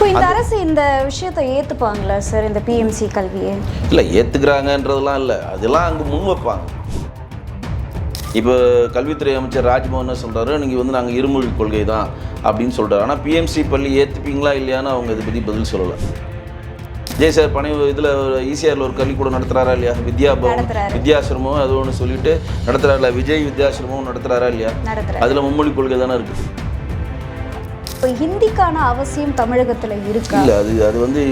இப்போ இந்த அரசு இந்த விஷயத்தை ஏற்றுப்பாங்களா சார், இந்த பிஎம்சி கல்வியை? இல்லை, ஏற்றுக்கிறாங்கன்றதெல்லாம் இல்லை, அதெல்லாம் அங்கே முன் வைப்பாங்க. இப்போ கல்வித்துறை அமைச்சர் ராஜ்மோகன் சொல்கிறாரு, நீங்கள் வந்து நாங்கள் இருமொழி கொள்கை தான் அப்படின்னு சொல்கிறாரு. ஆனால் பிஎம்சி பள்ளி ஏற்றுப்பீங்களா இல்லையான்னு அவங்க இதை பற்றி பதில் சொல்லலை. ஜெய் சார் பணி இதில் ஈசிஆரில் ஒரு கல்விக்கூடம் நடத்துகிறாரா இல்லையா? வித்யாசிரமம் அது ஒன்று சொல்லிட்டு நடத்துகிறாரில்ல, விஜய் வித்யாசிரமம் நடத்துகிறாரா இல்லையா? அதில் மும்மொழி கொள்கை தானே இருக்குது. இப்போ ஹிந்திக்கான அவசியம் தமிழகத்தில் இருக்கா? இல்லை, அது வந்து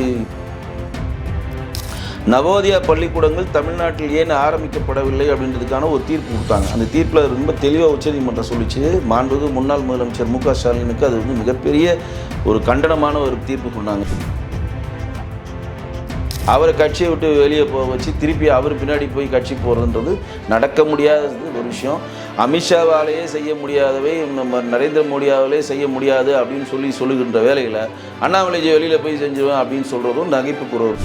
நவோதயா பள்ளிக்கூடங்கள் தமிழ்நாட்டில் ஏன் ஆரம்பிக்கப்படவில்லை அப்படின்றதுக்கான ஒரு தீர்ப்பு கொடுத்தாங்க. அந்த தீர்ப்பில் ரொம்ப தெளிவாக உச்சநீதிமன்றம் சொல்லிச்சு. மாண்புமிகு முன்னாள் முதலமைச்சர் மு க ஸ்டாலினுக்கு அது வந்து மிகப்பெரிய ஒரு கண்டனமான ஒரு தீர்ப்பு சொன்னாங்க. அவரை கட்சியை விட்டு வெளியே போக வச்சு திருப்பி அவர் பின்னாடி போய் கட்சி போகிறதுன்றது நடக்க முடியாதது ஒரு விஷயம். அமித்ஷாவாலேயே செய்ய முடியாதவை நம்ம நரேந்திர மோடியாவாலே செய்ய முடியாது அப்படின்னு சொல்லுகின்ற வேலையில் அண்ணாமலைஜி வெளியில் போய் செஞ்சுவேன் அப்படின்னு சொல்கிறதும் நகைப்புக்குறவர்.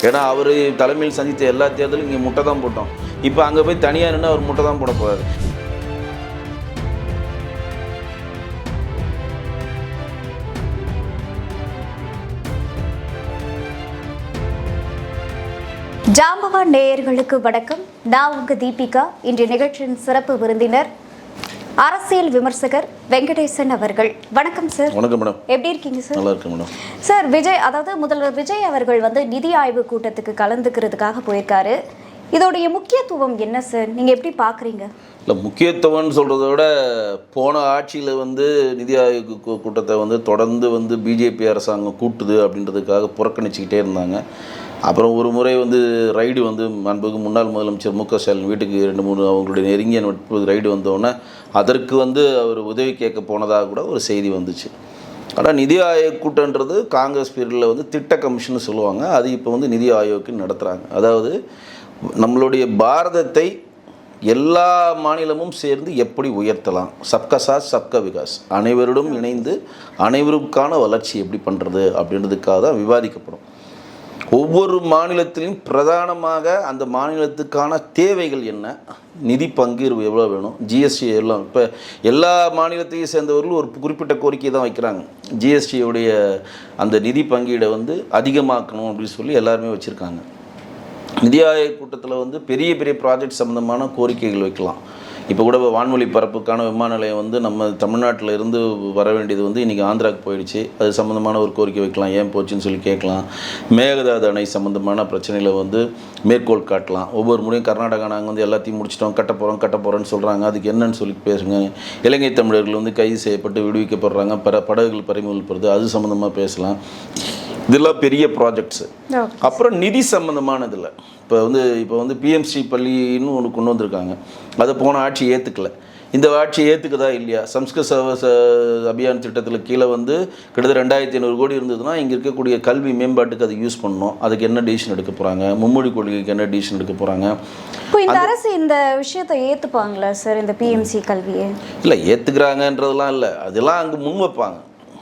ஏன்னா அவர் தலைமையில் சந்தித்த எல்லா தேர்தலும் இங்கே முட்டை தான் போட்டோம். இப்போ அங்கே போய் தனியாக நின்று அவர் முட்டை தான் போட போகிறார். ஜாம்பவான் நேயர்களுக்கு வணக்கம். நான் உங்க தீபிகா. இன்றைய நிகழ்ச்சியின் சிறப்பு விருந்தினர் அரசியல் விமர்சகர் வெங்கடேசன் அவர்கள். வணக்கம் சார். வணக்கம் மேடம். எப்படி இருக்கீங்க சார்? நல்லா இருக்கேன் மேடம். சார், முதல்வர் விஜய் அவர்கள் வந்து நிதி ஆய்வு கூட்டத்துக்கு கலந்துக்கிறதுக்காக போயிருக்காரு. இதோடைய முக்கியத்துவம் என்ன சார், நீங்கள் எப்படி பார்க்குறீங்க? இல்லை, முக்கியத்துவம்னு சொல்கிறத விட போன ஆட்சியில் வந்து நிதி ஆயோக் கூட்டத்தை வந்து தொடர்ந்து வந்து பிஜேபி அரசாங்கம் கூட்டுது அப்படின்றதுக்காக புறக்கணிச்சிக்கிட்டே இருந்தாங்க. அப்புறம் ஒரு முறை வந்து ரைடு வந்து மாண்புமிகு முன்னாள் முதலமைச்சர் மு க ஸ்டாலின் வீட்டுக்கு 2-3 அவங்களுடைய நெருங்கிய நட்பு ரைடு வந்தோடனே அதற்கு வந்து அவர் உதவி கேட்க போனதாக கூட ஒரு செய்தி வந்துச்சு. ஆனால் நிதி ஆயோக் கூட்டன்றது காங்கிரஸ் பீரியடில் வந்து திட்ட கமிஷன் சொல்லுவாங்க. அது இப்போ வந்து நிதி ஆயோக்கு நடத்துகிறாங்க. அதாவது நம்மளுடைய பாரதத்தை எல்லா மாநிலமும் சேர்ந்து எப்படி உயர்த்தலாம், சப்கா சாத் சப்கா விகாஸ், அனைவரிடம் இணைந்து அனைவருக்கான வளர்ச்சி எப்படி பண்ணுறது அப்படின்றதுக்காக தான் விவாதிக்கப்படும். ஒவ்வொரு மாநிலத்திலும் பிரதானமாக அந்த மாநிலத்துக்கான தேவைகள் என்ன, நிதி பங்கீர்வு எவ்வளோ வேணும், ஜிஎஸ்டி எல்லாம். இப்போ எல்லா மாநிலத்தையும் சேர்ந்தவர்கள் ஒரு குறிப்பிட்ட கோரிக்கை தான் வைக்கிறாங்க. ஜிஎஸ்டியுடைய அந்த நிதி பங்கீடை வந்து அதிகமாக்கணும் அப்படின்னு சொல்லி எல்லாருமே வச்சுருக்காங்க. நிதி ஆயோக் கூட்டத்தில் வந்து பெரிய பெரிய ப்ராஜெக்ட் சம்மந்தமான கோரிக்கைகள் வைக்கலாம். இப்போ கூட வான்வழி பரப்புக்கான விமான நிலையம் வந்து நம்ம தமிழ்நாட்டில் இருந்து வர வேண்டியது வந்து இன்றைக்கி ஆந்திராவுக்கு போயிடுச்சு. அது சம்மந்தமான ஒரு கோரிக்கை வைக்கலாம், ஏன் போச்சுன்னு சொல்லி கேட்கலாம். மேகதாது அணை சம்மந்தமான பிரச்சனையில் வந்து மேற்கோள் காட்டலாம். ஒவ்வொரு முறையும் கர்நாடகா நாங்கள் வந்து எல்லாத்தையும் முடிச்சிட்டோம், கட்ட போகிறோன்னு சொல்கிறாங்க, அதுக்கு என்னன்னு சொல்லி பேசுங்க. இலங்கை தமிழர்கள் வந்து கைது செய்யப்பட்டு விடுவிக்கப்படுறாங்க, படகுகள் பறிமுதல் பெறுது, அது சம்மந்தமாக பேசலாம். இதெல்லாம் பெரிய ப்ராஜெக்ட்ஸு. அப்புறம் நிதி சம்மந்தமானதில்லை. இப்போ வந்து பிஎம்சி பள்ளின்னு ஒன்று கொண்டு வந்திருக்காங்க. அதை போன ஆட்சி ஏற்றுக்கலை. இந்த ஆட்சி ஏற்றுக்குதா இல்லையா? சம்ஸ்கிருத அபியான் திட்டத்தில் கீழே வந்து கிட்டத்தட்ட 2500 கோடி இருந்ததுன்னா இங்கே இருக்கக்கூடிய கல்வி மேம்பாட்டுக்கு அதை யூஸ் பண்ணணும். அதுக்கு என்ன டிசிஷன் எடுக்க போகிறாங்க, மும்மொழி கொள்கைக்கு என்ன டிசிஷன் எடுக்க போகிறாங்க? இப்போ இந்த அரசு இந்த விஷயத்தை ஏற்றுப்பாங்களா சார், இந்த பிஎம்சி கல்வியை? இல்லை, ஏற்றுக்கிறாங்கன்றதெல்லாம் இல்லை, அதெல்லாம் அங்கே முன் வைப்பாங்க.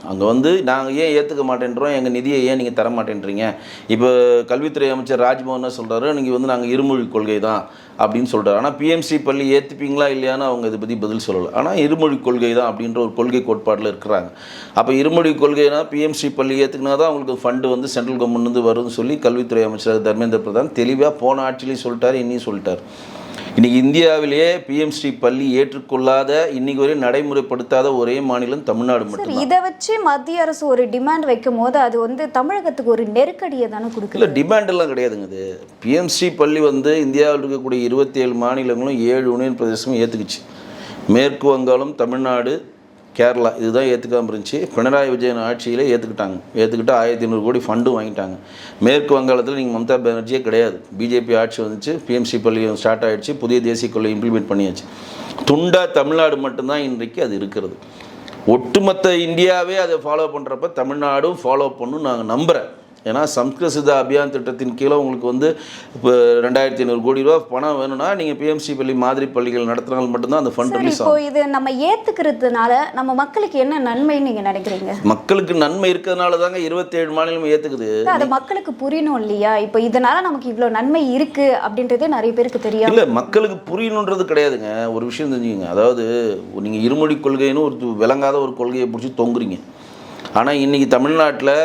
அங்கே வந்து நாங்கள் ஏன் ஏற்றுக்க மாட்டேன்றோம், எங்கள் நிதியை ஏன் நீங்கள் தர மாட்டேன்றீங்க. இப்போ கல்வித்துறை அமைச்சர் ராஜ்மோகன் சொல்கிறாரு, நீங்கள் வந்து நாங்கள் இருமொழி கொள்கை தான் அப்படின்னு சொல்கிறார். ஆனால் பிஎம்சி பள்ளி ஏற்றுப்பீங்களா இல்லையான்னு அவங்க இதை பற்றி பதில் சொல்லலை. ஆனால் இருமொழி கொள்கை தான் அப்படின்ற ஒரு கொள்கை கோட்பாட்டில் இருக்கிறாங்க. அப்போ இருமொழி கொள்கைனா பிஎம்சி பள்ளி ஏற்றுக்கினா தான் அவங்களுக்கு ஃபண்டு வந்து சென்ட்ரல் கவர்மெண்ட் வந்து வரும்னு சொல்லி கல்வித்துறை அமைச்சர் தர்மேந்திர பிரதான் தெளிவாக போன ஆட்சியிலையும் சொல்லிட்டார், இன்னும் சொல்லிட்டார். இன்றைக்கி இந்தியாவிலேயே பிஎம்சி பள்ளி ஏற்றுக்கொள்ளாத, இன்றைக்கி வரையும் நடைமுறைப்படுத்தாத ஒரே மாநிலம் தமிழ்நாடு மட்டும். இதை வச்சு மத்திய அரசு ஒரு டிமாண்ட் வைக்கும் போது அது வந்து தமிழகத்துக்கு ஒரு நெருக்கடியை தானே கொடுக்குது. இல்லை, டிமாண்டெல்லாம் கிடையாதுங்க. இது பிஎம்சி பள்ளி வந்து இந்தியாவில் இருக்கக்கூடிய 27 மாநிலங்களும் 7 யூனியன் பிரதேசமும் ஏற்றுக்குச்சு. மேற்கு வங்காளம், தமிழ்நாடு, கேரளா இதுதான் ஏற்றுக்காமல் இருந்துச்சு. பினராயி விஜயன் ஆட்சியில் ஏற்றுக்கிட்டு 1500 கோடி ஃபண்டும் வாங்கிட்டாங்க. மேற்கு வங்காளத்தில் நீங்கள் மம்தா பானர்ஜியே கிடையாது, பிஜேபி ஆட்சி வந்துச்சு, பிஎம்சி பள்ளி ஸ்டார்ட் ஆகிடுச்சு, புதிய தேசிய கொள்கை இம்ப்ளிமெண்ட் பண்ணியாச்சு. துண்டா தமிழ்நாடு மட்டும்தான் இன்றைக்கு அது இருக்கிறது. ஒட்டுமொத்த இந்தியாவே அதை ஃபாலோ பண்ணுறப்ப தமிழ்நாடும் ஃபாலோ பண்ணணும் நாங்கள் நம்புகிறேன். ஏன்னா சம்ஸ்கிருத அபியான் திட்டத்தின் கீழே உங்களுக்கு வந்து இப்போ 2500 கோடி ரூபா பணம் வேணும்னா நீங்கள் பிஎம்சி பள்ளி மாதிரி பள்ளிகள் நடத்தினால் மட்டும்தான் அந்த ஃபண்ட் ரிலீஸ் ஆகும். இது நம்ம ஏற்றுக்கிறதுனால நம்ம மக்களுக்கு என்ன நன்மைன்னு நீங்கள் நினைக்கிறீங்க? மக்களுக்கு நன்மை இருக்கிறதுனால தாங்க 27 மாநிலம் ஏற்றுக்குது. அது மக்களுக்கு புரியணும் இல்லையா? இப்போ இதனால நமக்கு இவ்வளோ நன்மை இருக்குது அப்படின்றதே நிறைய பேருக்கு தெரியும். இல்லை, மக்களுக்கு புரியணுன்றது கிடையாதுங்க. ஒரு விஷயம் தெரிஞ்சுக்கங்க, அதாவது நீங்கள் இருமொழி கொள்கைன்னு ஒரு விளங்காத ஒரு கொள்கையை பிடிச்சி தொங்குறீங்க. ஆனால் இன்றைக்கி தமிழ்நாட்டில்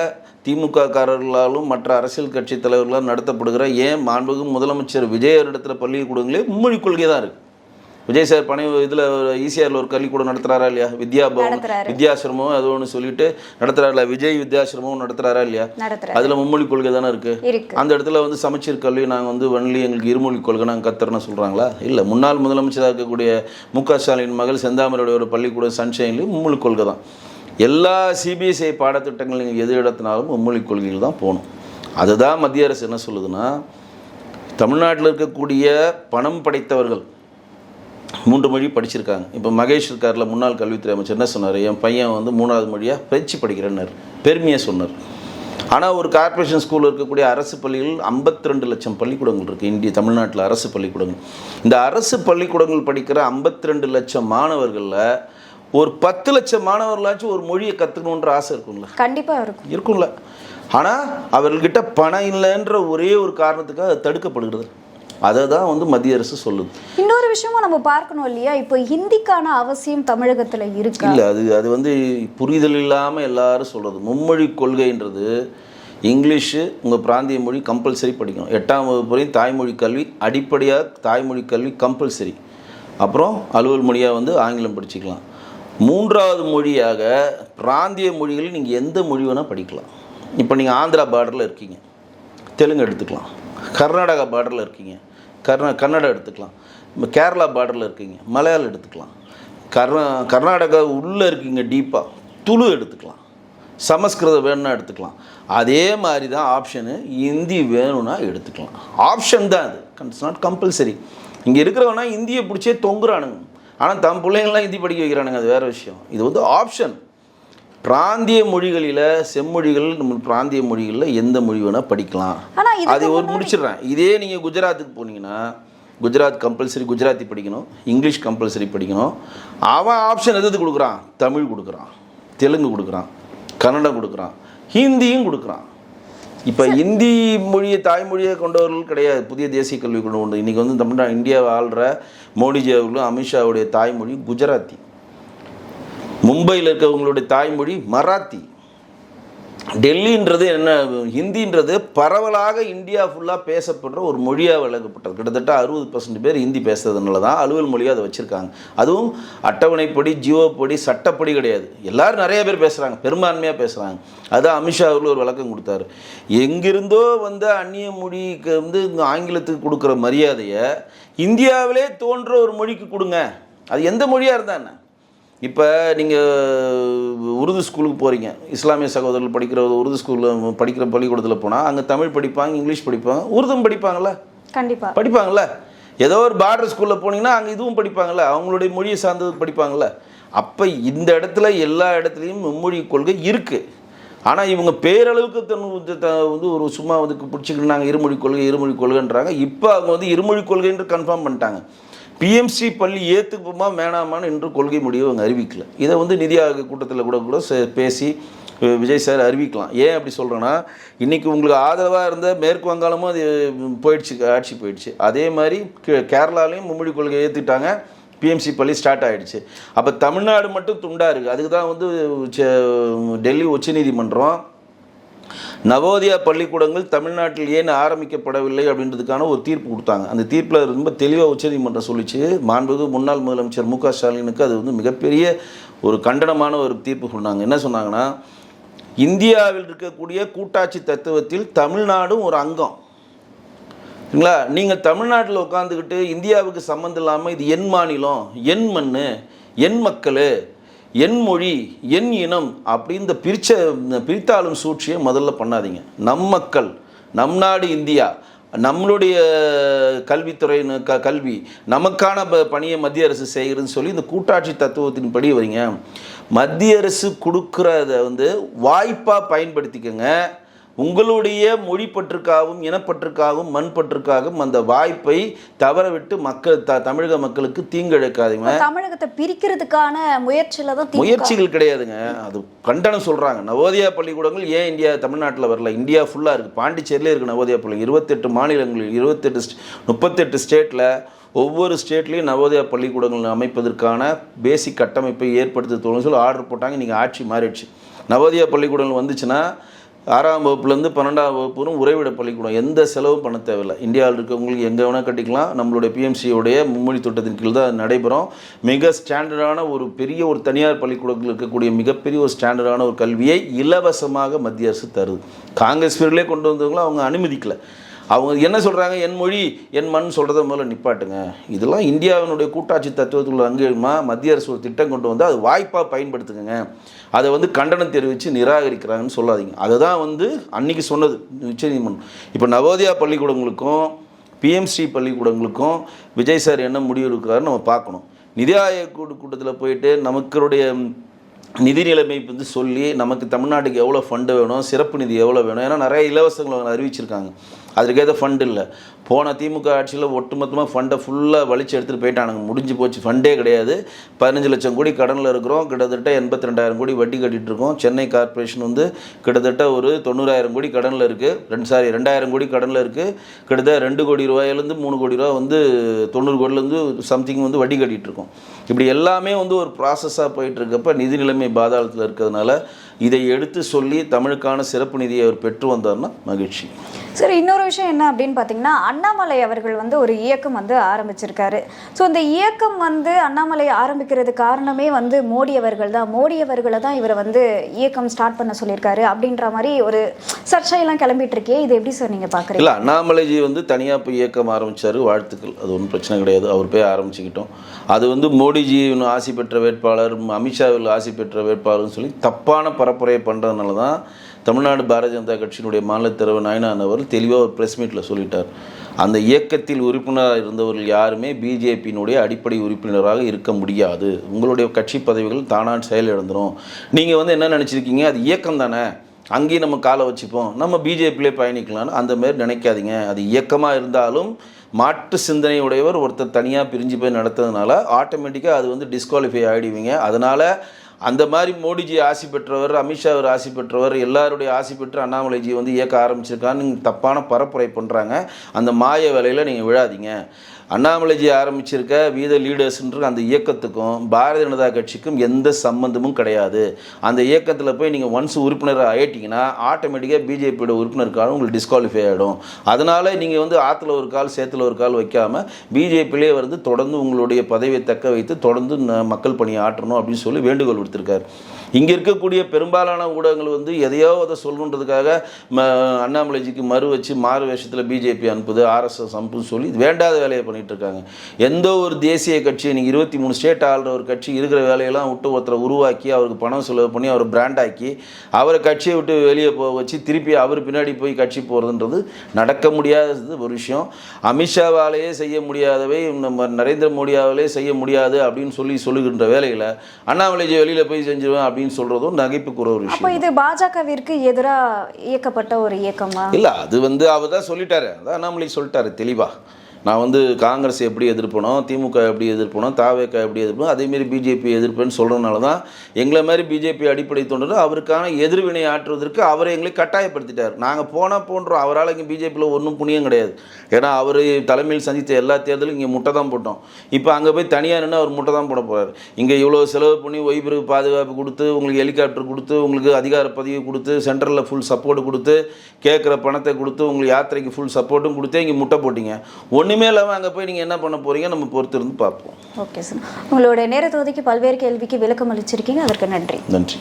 திமுக காரர்களாலும் மற்ற அரசியல் கட்சி தலைவர்களால் நடத்தப்படுகிற ஏன் மாண்புமிகு முதலமைச்சர் விஜய் இடத்துல பள்ளிக்கூடங்களே மும்மொழி கொள்கை தான் இருக்குது. விஜய் சார் இதில் ஈசிஆரில் ஒரு பள்ளிக்கூடம் நடத்துகிறாரா இல்லையா? வித்யாசிரமம் அது ஒன்று சொல்லிட்டு நடத்துகிறாரா? விஜய் வித்யாசிரமம் நடத்துகிறாரா இல்லையா? அதில் மும்மொழி கொள்கை தானே இருக்குது. அந்த இடத்துல வந்து சமச்சீர் கல்வி நாங்கள் வந்து ஒன்லி எங்களுக்கு இருமொழி கொள்கை நாங்கள் கத்துறோன்னு சொல்கிறாங்களா? இல்லை. முன்னாள் முதலமைச்சராக இருக்கக்கூடிய மு.க. ஸ்டாலின் மகள் செந்தாமரையுடைய ஒரு பள்ளிக்கூடம் சன்ஷைன்லேயும் மும்மொழி கொள்கை தான். எல்லா சிபிஎஸ்இ பாடத்திட்டங்கள் நீங்கள் எது இடத்தினாலும் மும்மொழி கொள்கையில் தான் போகணும். அதுதான் மத்திய அரசு என்ன சொல்லுதுன்னா, தமிழ்நாட்டில் இருக்கக்கூடிய பணம் படைத்தவர்கள் 3 மொழி படிச்சிருக்காங்க. இப்போ மகேஷ் இருக்கார்ல, முன்னாள் கல்வித்துறை அமைச்சர், என்ன சொன்னார்? என் பையன் வந்து 3வது மொழியாக பிரெஞ்சு படிக்கிறேன்னார், பெருமையாக சொன்னார். ஆனால் ஒரு கார்ப்பரேஷன் ஸ்கூலில் இருக்கக்கூடிய அரசு பள்ளிகள் 52 லட்சம் பள்ளிக்கூடங்கள் இருக்குது தமிழ்நாட்டில் அரசு பள்ளிக்கூடங்கள். இந்த அரசு பள்ளிக்கூடங்கள் படிக்கிற 52 லட்சம் மாணவர்களில் ஒரு 10 லட்சம் மாணவர்களாச்சும் ஒரு மொழியை கற்றுக்கணுன்ற ஆசை இருக்கும்ல? கண்டிப்பாக இருக்கும்ல. ஆனால் அவர்கள்கிட்ட பணம் இல்லைன்ற ஒரே ஒரு காரணத்துக்காக அது தடுக்கப்படுகிறது. அதை தான் வந்து மத்திய அரசு சொல்லுது. இன்னொரு விஷயமும் நம்ம பார்க்கணும் இல்லையா? இப்போ ஹிந்திக்கான அவசியம் தமிழகத்தில் இருக்கு இல்லை. அது வந்து புரிதல் இல்லாமல் எல்லாரும் சொல்கிறது. மும்மொழி கொள்கைன்றது இங்கிலீஷு உங்கள் பிராந்திய மொழி கம்பல்சரி படிக்கணும். 8ஆம் வகுப்பு வரையும் தாய்மொழி கல்வி, அடிப்படையாக தாய்மொழி கல்வி கம்பல்சரி. அப்புறம் அலுவல் மொழியாக வந்து ஆங்கிலம் படிச்சுக்கலாம். 3வது மொழியாக பிராந்திய மொழிகளில் நீங்கள் எந்த மொழி வேணால் படிக்கலாம். இப்போ நீங்கள் ஆந்திரா பார்டரில் இருக்கீங்க, தெலுங்கு எடுத்துக்கலாம். கர்நாடகா பார்டரில் இருக்கீங்க, கன்னடா எடுத்துக்கலாம். இப்போ கேரளா பார்டரில் இருக்கீங்க, மலையாளம் எடுத்துக்கலாம். கர்நாடகா உள்ளே இருக்கீங்க டீப்பாக, துளு எடுத்துக்கலாம். சமஸ்கிருதம் வேணும்னா எடுத்துக்கலாம். அதே மாதிரி தான் ஆப்ஷனு, ஹிந்தி வேணும்னா எடுத்துக்கலாம். ஆப்ஷன் தான் அது, இட்ஸ் நாட் கம்பல்சரி. இங்கே இருக்கிறவனா இந்தியை பிடிச்சே தொங்குறானுங்க. ஆனால் தம் பிள்ளைங்கள்லாம் ஹிந்தி படிக்க வைக்கிறானுங்க, அது வேறு விஷயம். இது வந்து ஆப்ஷன். பிராந்திய மொழிகளில் செம்மொழிகள், நம்ம பிராந்திய மொழிகளில் எந்த மொழி வேணால் படிக்கலாம். அது ஒரு முடிச்சிடுறேன். இதே நீங்கள் குஜராத்துக்கு போனீங்கன்னா, குஜராத் கம்பல்சரி குஜராத்தி படிக்கணும், இங்கிலீஷ் கம்பல்சரி படிக்கணும். அவன் ஆப்ஷன் எது கொடுக்குறான்? தமிழ் கொடுக்குறான், தெலுங்கு கொடுக்குறான், கன்னடம் கொடுக்குறான், ஹிந்தியும் கொடுக்குறான். இப்போ இந்தி மொழியை தாய்மொழியை கொண்டவர்கள் கிடையாது. புதிய தேசிய கல்வி கொண்டு இன்றைக்கி வந்து இந்தியாவை ஆள்ற மோடிஜி அவர்களும் அமித்ஷாவுடைய தாய்மொழி குஜராத்தி. மும்பையில் இருக்கவங்களுடைய தாய்மொழி மராத்தி. டெல்லின்றது என்ன, ஹிந்தின்றது பரவலாக இந்தியா ஃபுல்லாக பேசப்படுற ஒரு மொழியாக விளக்கப்பட்டது. கிட்டத்தட்ட 60% பேர் ஹிந்தி பேசுறதுனால தான் அலுவல் மொழியாக அதை வச்சுருக்காங்க. அதுவும் அட்டவணைப்படி, ஜியோப்படி, சட்டப்படி கிடையாது. எல்லோரும் நிறைய பேர் பேசுகிறாங்க, பெரும்பான்மையாக பேசுகிறாங்க. அதுதான் அமித்ஷா அவர்கள் ஒரு விளக்கம் கொடுத்தாரு. எங்கிருந்தோ வந்து அந்நிய மொழிக்கு வந்து ஆங்கிலத்துக்கு கொடுக்குற மரியாதையை இந்தியாவிலே தோன்ற ஒரு மொழிக்கு கொடுங்க. அது எந்த மொழியாக இருந்தா என்ன? இப்போ நீங்கள் உருது ஸ்கூலுக்கு போகிறீங்க, இஸ்லாமிய சகோதரர்கள் படிக்கிற உருது ஸ்கூலில் படிக்கிற பள்ளிக்கூடத்தில் போனால் அங்கே தமிழ் படிப்பாங்க, இங்கிலீஷ் படிப்பாங்க, உருதும் படிப்பாங்கள்ல? கண்டிப்பாக படிப்பாங்கள்ல. ஏதோ ஒரு பார்டர் ஸ்கூலில் போனீங்கன்னா அங்கே இதுவும் படிப்பாங்கள்ல, அவங்களுடைய மொழியை சார்ந்தது படிப்பாங்கள்ல. அப்போ இந்த இடத்துல எல்லா இடத்துலையும் மும்மொழி கொள்கை இருக்குது. ஆனால் இவங்க பேரளவுக்கு வந்து ஒரு சும்மா வந்து பிடிச்சிக்கிட்டு நாங்கள் இருமொழி கொள்கைன்றாங்க. இப்போ அவங்க வந்து இருமொழி கொள்கைன்று கன்ஃபார்ம் பண்ணிட்டாங்க. பிஎம்சி பள்ளி ஏற்றுக்குமா வேணாமான்னு இன்று கொள்கை முடிவு அவங்க அறிவிக்கல. இதை வந்து நிதி ஆயோக கூட்டத்தில் கூட பேசி விஜய் சார் அறிவிக்கலாம். ஏன் அப்படி சொல்கிறேன்னா, இன்றைக்கி உங்களுக்கு ஆதரவாக இருந்த மேற்கு வங்காளமும் அது போயிடுச்சு, ஆட்சி போயிடுச்சு. அதே மாதிரி கேரளாலையும் மும்மொழி கொள்கை ஏற்றுட்டாங்க, பிஎம்சி பள்ளி ஸ்டார்ட் ஆகிடுச்சு. அப்போ தமிழ்நாடு மட்டும் துண்டாக இருக்குது. அதுக்கு தான் வந்து டெல்லி உச்சநீதிமன்றம் நவோதயா பள்ளிக்கூடங்கள் தமிழ்நாட்டில் ஏன் ஆரம்பிக்கப்படவில்லை அப்படின்றதுக்கான ஒரு தீர்ப்பு கொடுத்தாங்க. அந்த தீர்ப்பில் ரொம்ப தெளிவாக உச்சநீதிமன்றம் சொல்லிச்சு. மாண்புமிகு முன்னாள் முதலமைச்சர் மு.க. ஸ்டாலினுக்கு அது வந்து மிகப்பெரிய ஒரு கண்டனமான ஒரு தீர்ப்பு சொன்னாங்க. என்ன சொன்னாங்கன்னா, இந்தியாவில் இருக்கக்கூடிய கூட்டாட்சி தத்துவத்தில் தமிழ்நாடும் ஒரு அங்கம். சரிங்களா? நீங்கள் தமிழ்நாட்டில் உட்காந்துக்கிட்டு இந்தியாவுக்கு சம்மந்தம் இல்லாமல் இது என் மாநிலம், என் மண், என் மக்கள், என் மொழி, என் இனம் அப்படின்னு பிரித்தாளும் சூழ்ச்சியை முதல்ல பண்ணாதீங்க. நம் மக்கள், நம் நாடு இந்தியா, நம்மளுடைய கல்வித்துறை கல்வி, நமக்கான பணியை மத்திய அரசு செய்கிறதுன்னு சொல்லி இந்த கூட்டாட்சி தத்துவத்தின்படி வரீங்க. மத்திய அரசு கொடுக்குறத வந்து வாய்ப்பாக பயன்படுத்திக்கங்க. உங்களுடைய மொழிப்பற்றுக்காகவும் இனப்பற்றுக்காகவும் மண்பற்றுக்காகவும் அந்த வாய்ப்பை தவற விட்டு தமிழக மக்களுக்கு தீங்கிழைக்காதீங்க. தமிழகத்தை பிரிக்கிறதுக்கான முயற்சிகள் கிடையாதுங்க. அது கண்டனம் சொல்கிறாங்க. நவோதயா பள்ளிக்கூடங்கள் ஏன் தமிழ்நாட்டில் வரல? இந்தியா ஃபுல்லாக இருக்குது. பாண்டிச்சேரியிலே இருக்குது நவோதயா பள்ளி. 28 மாநிலங்களில் 38 ஸ்டேட்டில் ஒவ்வொரு ஸ்டேட்லேயும் நவோதயா பள்ளிக்கூடங்கள் அமைப்பதற்கான பேசிக் கட்டமைப்பை ஏற்படுத்த தோணுன்னு சொல்லி ஆர்டர் போட்டாங்க. நீங்கள் ஆட்சி மாறிடுச்சு. நவோதயா பள்ளிக்கூடங்கள் வந்துச்சுன்னா 6ஆம் வகுப்புலேருந்து 12ஆம் வகுப்பு வரும் உறைவிட பள்ளிக்கூடம், எந்த செலவும் பண்ண தேவையில்லை. இந்தியாவில் இருக்கவங்களுக்கு எங்கே வேணால் கட்டிக்கலாம். நம்மளுடைய பிஎம்சியோடைய மும்மொழி திட்டத்தின் கீழ் தான் நடைபெறும். மிக ஸ்டாண்டர்டான ஒரு பெரிய ஒரு தனியார் பள்ளிக்கூடத்தில் இருக்கக்கூடிய மிகப்பெரிய ஒரு ஸ்டாண்டர்டான ஒரு கல்வியை இலவசமாக மத்திய அரசு தருது. காங்கிரஸ் பேரிலே கொண்டு வந்தவங்களும் அவங்க அனுமதிக்கலை. அவங்க என்ன சொல்கிறாங்க, என் மொழி என் மண் சொல்கிறத முதல்ல நிப்பாட்டுங்க. இதெல்லாம் இந்தியாவினுடைய கூட்டாட்சி தத்துவத்துக்குள்ள அங்கீகமா மத்திய அரசு ஒரு திட்டம் கொண்டு வந்து அது வாய்ப்பாக பயன்படுத்துங்க. அதை வந்து கண்டனம் தெரிவித்து நிராகரிக்கிறாங்கன்னு சொல்லாதீங்க. அதை தான் வந்து அன்றைக்கி சொன்னது உச்சநீதிமன்றம். இப்போ நவோதயா பள்ளிக்கூடங்களுக்கும் பிஎம்சி பள்ளிக்கூடங்களுக்கும் விஜய் சார் என்ன முடிவு இருக்கிறாருன்னு நம்ம பார்க்கணும். நிதி ஆயோக் கூட்டத்தில் போயிட்டு நமக்களுடைய நிதி நிலைமை வந்து சொல்லி நமக்கு தமிழ்நாட்டுக்கு எவ்வளோ ஃபண்டு வேணும், சிறப்பு நிதி எவ்வளோ வேணும், ஏன்னா நிறைய இலவசங்களை அறிவிச்சிருக்காங்க. அதுக்கேற்ற ஃபண்டு இல்லை. போன திமுக ஆட்சியில் ஒட்டுமொத்தமாக ஃபண்டை ஃபுல்லாக வலிச்சு எடுத்துகிட்டு போயிட்டானுங்க. முடிஞ்சு போச்சு, ஃபண்டே கிடையாது. 15 லட்சம் கோடி கடனில் இருக்கிறோம். கிட்டத்தட்ட 82,000 கோடி வட்டி கட்டிகிட்டு இருக்கோம். சென்னை கார்ப்பரேஷன் வந்து கிட்டத்தட்ட ஒரு 90,000 கோடி கடனில் இருக்குது. 2,000 கோடி கடனில் இருக்குது. கிட்டத்தட்ட 2 கோடி ரூபாயிலேருந்து 3 கோடி ரூபா வந்து 90 கோடிலேருந்து சம்திங் வந்து வட்டி கட்டிகிட்டு இருக்கோம். இப்படி எல்லாமே வந்து ஒரு ப்ராசஸாக போயிட்டுருக்கப்ப நிதி நிலைமை பாதாளத்தில் இருக்கிறதுனால இதை எடுத்து சொல்லி தமிழுக்கான சிறப்பு நிதியை அவர் பெற்று வந்தார்னா மகிழ்ச்சி. சரி, இன்னொரு விஷயம் என்ன அப்படின்னு பார்த்தீங்கன்னா, அண்ணாமலை அவர்கள் வந்து ஒரு இயக்கம் வந்து ஆரம்பிச்சிருக்காரு. ஸோ இந்த இயக்கம் வந்து அண்ணாமலை ஆரம்பிக்கிறது காரணமே வந்து மோடி அவர்கள் தான். மோடி அவர்களை தான் இவரை வந்து இயக்கம் ஸ்டார்ட் பண்ண சொல்லியிருக்காரு அப்படின்ற மாதிரி ஒரு சர்ச்சையெல்லாம் கிளம்பிட்டு இருக்கே. இது எப்படி சார் நீங்கள் பார்க்குறீங்க? இல்லை, அண்ணாமலைஜி வந்து தனியாக போய் இயக்கம் ஆரம்பித்தார். வாழ்த்துக்கள், அது ஒன்றும் பிரச்சனை கிடையாது. அவர் போய் ஆரம்பிச்சுக்கிட்டோம். அது வந்து மோடிஜி ஆசி பெற்ற வேட்பாளர், அமித்ஷாவில் ஆசி பெற்ற வேட்பாளர்னு சொல்லி தப்பான பரப்புரையை பண்ணுறதுனால தான் தமிழ்நாடு பாரதிய ஜனதா கட்சியினுடைய மாநில தலைவர் நாயனார் அவர்கள் தெளிவாக ஒரு ப்ரெஸ் மீட்டில் சொல்லிட்டார். அந்த இயக்கத்தில் உறுப்பினராக இருந்தவர்கள் யாருமே பிஜேபியினுடைய அடிப்படை உறுப்பினராக இருக்க முடியாது. உங்களுடைய கட்சி பதவிகள் தானாக செயலிழந்துடும். நீங்கள் வந்து என்ன நினச்சிருக்கீங்க, அது இயக்கம் தானே, அங்கேயும் நம்ம காலை வச்சுப்போம், நம்ம பிஜேபியிலே பயணிக்கலாம்னு அந்த மாதிரி நினைக்காதீங்க. அது இயக்கமாக இருந்தாலும் மாற்று சிந்தனை உடையவர் ஒருத்தர் தனியாக பிரிஞ்சு போய் நடத்துறதுனால ஆட்டோமேட்டிக்காக அது வந்து டிஸ்குவாலிஃபை ஆகிடுவீங்க. அதனால் அந்த மாதிரி மோடிஜி ஆசி பெற்றவர், அமித்ஷா அவர் ஆசி பெற்றவர், எல்லாருடைய ஆசி பெற்று அண்ணாமலைஜி வந்து இயக்க ஆரம்பிச்சிருக்கான்னு தப்பான பரப்புரை பண்ணுறாங்க. அந்த மாய வேலையில் நீங்கள் விழாதீங்க. அண்ணாமலைஜி ஆரம்பிச்சிருக்க வீத லீடர்ஸ்ன்ற அந்த இயக்கத்துக்கும் பாரதிய ஜனதா கட்சிக்கும் எந்த சம்பந்தமும் கிடையாது. அந்த இயக்கத்தில் போய் நீங்கள் ஒன்ஸ் உறுப்பினராக ஆகிட்டிங்கன்னா ஆட்டோமேட்டிக்காக பிஜேபியோட உறுப்பினருக்காக உங்களுக்கு டிஸ்குவாலிஃபை ஆகிடும். அதனால் நீங்கள் வந்து ஆற்றுல ஒரு கால் சேத்துல ஒரு கால் வைக்காமல் பிஜேபியிலே வந்து தொடர்ந்து உங்களுடைய பதவியை தக்க வைத்து தொடர்ந்து மக்கள் பணியை ஆற்றணும் அப்படின்னு சொல்லி வேண்டுகோள் விடுத்திருக்கார். இங்கே இருக்கக்கூடிய பெரும்பாலான ஊடகங்கள் வந்து எதையோ அதை சொல்லணுன்றதுக்காக அண்ணாமலைஜிக்கு மறு வச்சு மாறு வேஷத்தில் பிஜேபி அனுப்புது, ஆர்எஸ்எஸ் அனுப்புது சொல்லி வேண்டாத வேலையை பண்ணிகிட்டு இருக்காங்க. எந்த ஒரு தேசிய கட்சி, நீங்கள் 23 ஸ்டேட் ஆளுற ஒரு கட்சி இருக்கிற வேலையெல்லாம் விட்டு ஒருத்தரை உருவாக்கி அவருக்கு பணம் செலவு பண்ணி அவர் பிராண்டாக்கி அவரை கட்சியை விட்டு வெளியே போக வச்சு திருப்பி அவர் பின்னாடி போய் கட்சி போகிறதுன்றது நடக்க முடியாதது ஒரு விஷயம். அமித்ஷாவாலேயே செய்ய முடியாதவை நம்ம நரேந்திர மோடியாவாலே செய்ய முடியாது அப்படின்னு சொல்லுகின்ற வேலையில் அண்ணாமலைஜி வெளியில் போய் செஞ்சிருவேன் அப்படின்னு சொல்றதும் நகைப்புக்குற ஒரு விஷயம். அப்ப இது பாஜகவிற்கு எதிராக இயக்கப்பட்ட ஒரு இயக்கமா? இல்ல, அது வந்து அவர் தான் சொல்லிட்டாரு. அதான் அண்ணாமலை சொல்லிட்டாரு தெளிவா. நான் வந்து காங்கிரஸ் எப்படி எதிர்ப்பணும், திமுக எப்படி எதிர்ப்பணும், தாவேக எப்படி எதிர்ப்பணும், அதேமாரி பிஜேபி எதிர்ப்பேன்னு சொல்கிறதுனால தான் எங்களை மாதிரி பிஜேபி அடிப்படை தொண்டர் அவருக்கான எதிர்வினை ஆற்றுவதற்கு அவரை எங்களை கட்டாயப்படுத்திட்டார். நாங்கள் போனால் போன்றோம். அவரால் இங்கே பிஜேபியில் ஒன்றும் புண்ணியம் கிடையாது. ஏன்னா அவர் தலைமையில் சந்தித்த எல்லா தேர்தலும் இங்கே முட்டை தான் போட்டோம். இப்போ அங்கே போய் தனியாக நின்று அவர் முட்டை தான் போட போகிறார். இங்கே இவ்வளோ செலவு பண்ணி ஒய்பிற்கு பாதுகாப்பு கொடுத்து, உங்களுக்கு ஹெலிகாப்டர் கொடுத்து, உங்களுக்கு அதிகார பதவி கொடுத்து, சென்ட்ரலில் ஃபுல் சப்போர்ட் கொடுத்து, கேட்குற பணத்தை கொடுத்து, உங்களுக்கு யாத்திரைக்கு ஃபுல் சப்போர்ட்டும் கொடுத்து இங்கே முட்டை போட்டிங்க. ஒன்றுமே இல்லாமல் அங்கே போய் நீங்கள் என்ன பண்ண போகிறீங்க, நம்ம பொறுத்து இருந்து பார்ப்போம். ஓகே சார், உங்களோட நேரத்தை ஒதுக்கி பல்வேறு கேள்விக்கு விளக்கம் அளிச்சிருக்கீங்க, அதற்கு நன்றி. நன்றி.